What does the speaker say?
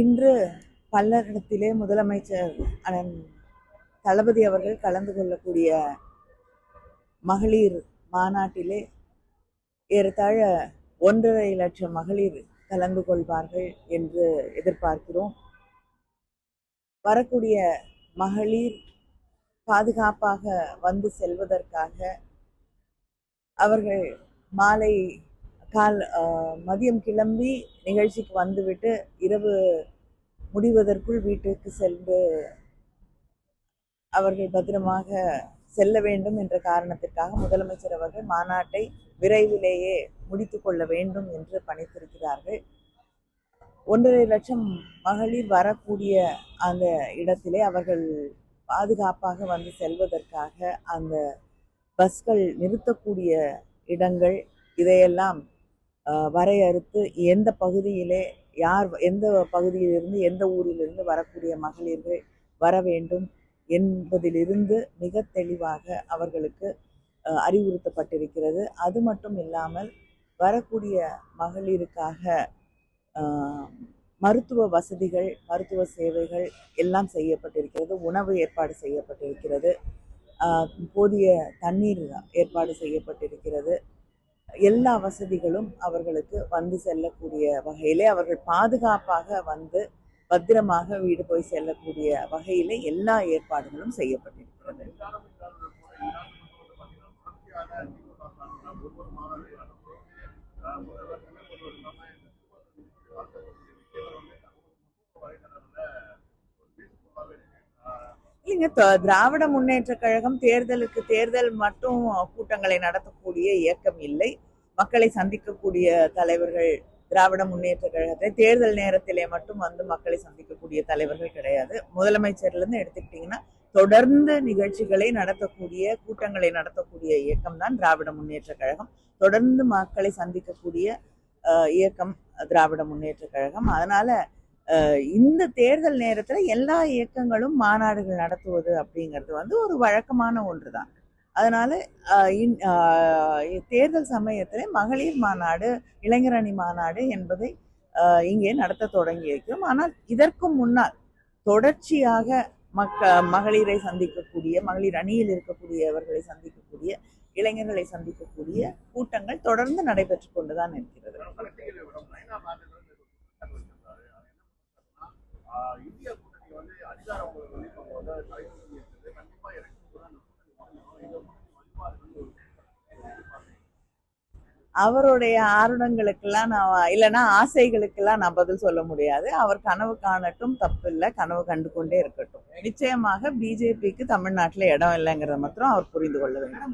இன்று பல்லடத்திலே முதலமைச்சர் அண்ணன் தளபதி அவர்கள் கலந்து கொள்ளக்கூடிய மகளிர் மாநாட்டிலே ஏறத்தாழ 1.5 லட்சம் மகளிர் கலந்து கொள்வார்கள் என்று எதிர்பார்க்கிறோம். வரக்கூடிய மகளிர் பாதுகாப்பாக வந்து செல்வதற்காக அவர்கள் மாலை மதியம் கிளம்பி நிகழ்ச்சிக்கு வந்துவிட்டு இரவு முடிவதற்குள் வீட்டுக்கு சென்று அவர்கள் பத்திரமாக செல்ல வேண்டும் என்ற காரணத்திற்காக முதலமைச்சர் அவர்கள் மாநாட்டை விரைவிலேயே முடித்துக் கொள்ள வேண்டும் என்று பணித்திருக்கிறார்கள். 1.5 லட்சம் மகளிர் வரக்கூடிய அந்த இடத்திலே அவர்கள் பாதுகாப்பாக வந்து செல்வதற்காக அந்த பஸ்கள் நிறுத்தக்கூடிய இடங்கள் இதையெல்லாம் வரையறுத்து எந்த பகுதியிலே யார் எந்த பகுதியிலிருந்து எந்த ஊரிலிருந்து வரக்கூடிய மகளிர்கள் வர வேண்டும் என்பதிலிருந்து மிக தெளிவாக அவர்களுக்கு அறிவுறுத்தப்பட்டிருக்கிறது. அது மட்டும் இல்லாமல் வரக்கூடிய மகளிருக்காக மருத்துவ வசதிகள், மருத்துவ சேவைகள் எல்லாம் செய்யப்பட்டிருக்கிறது. உணவு ஏற்பாடு செய்யப்பட்டிருக்கிறது. போதிய தண்ணீர் ஏற்பாடு செய்யப்பட்டிருக்கிறது. எல்லா வசதிகளும் அவர்களுக்கு வந்து செல்லக்கூடிய வகையிலே அவர்கள் பாதுகாப்பாக வந்து பத்திரமாக வீடு போய் செல்லக்கூடிய வகையிலே எல்லா ஏற்பாடுகளும் செய்யப்பட்டிருக்கிறது. இல்லைங்க, திராவிட முன்னேற்ற கழகம் தேர்தல் மட்டும் கூட்டங்களை நடத்தக்கூடிய இயக்கம் இல்லை. மக்களை சந்திக்கக்கூடிய தலைவர்கள் திராவிட முன்னேற்ற கழகத்தை தேர்தல் நேரத்திலே மட்டும் வந்து மக்களை சந்திக்கக்கூடிய தலைவர்கள் கிடையாது. முதலமைச்சர்ல இருந்து எடுத்துக்கிட்டீங்கன்னா தொடர்ந்து நிகழ்ச்சிகளை நடத்தக்கூடிய கூட்டங்களை நடத்தக்கூடிய இயக்கம் தான் திராவிட முன்னேற்ற கழகம். தொடர்ந்து மக்களை சந்திக்கக்கூடிய இயக்கம் திராவிட முன்னேற்ற கழகம். அதனால இந்த தேர்தல் நேரத்துல எல்லா இயக்கங்களும் மாநாடுகள் நடத்துவது அப்படிங்கிறது வந்து ஒரு வழக்கமான ஒன்றுதான். அதனால தேர்தல் சமயத்தில் மகளிர் மாநாடு, இளைஞரணி மாநாடு என்பதை இங்கே நடத்த தொடங்கி இருக்கிறோம். ஆனால் இதற்கு முன்னால் தொடர்ச்சியாக மகளிரை சந்திக்கக்கூடிய, மகளிர் அணியில் இருக்கக்கூடியவர்களை சந்திக்கக்கூடிய, இளைஞர்களை சந்திக்கக்கூடிய கூட்டங்கள் தொடர்ந்து நடைபெற்று கொண்டுதான் இருக்கிறது. இந்திய கூட்டணி வந்து அதிகாரம் அவருடைய ஆர்வங்களுக்கெல்லாம் நான் இல்லைன்னா ஆசைகளுக்கெல்லாம் நான் பதில் சொல்ல முடியாது. அவர் கனவு காணட்டும், தப்பு இல்லை, கனவு கண்டு கொண்டே இருக்கட்டும். நிச்சயமாக பிஜேபிக்கு தமிழ்நாட்டில் இடம் இல்லைங்கிறத மாத்திரம் அவர் புரிந்து கொள்ள வேண்டும்.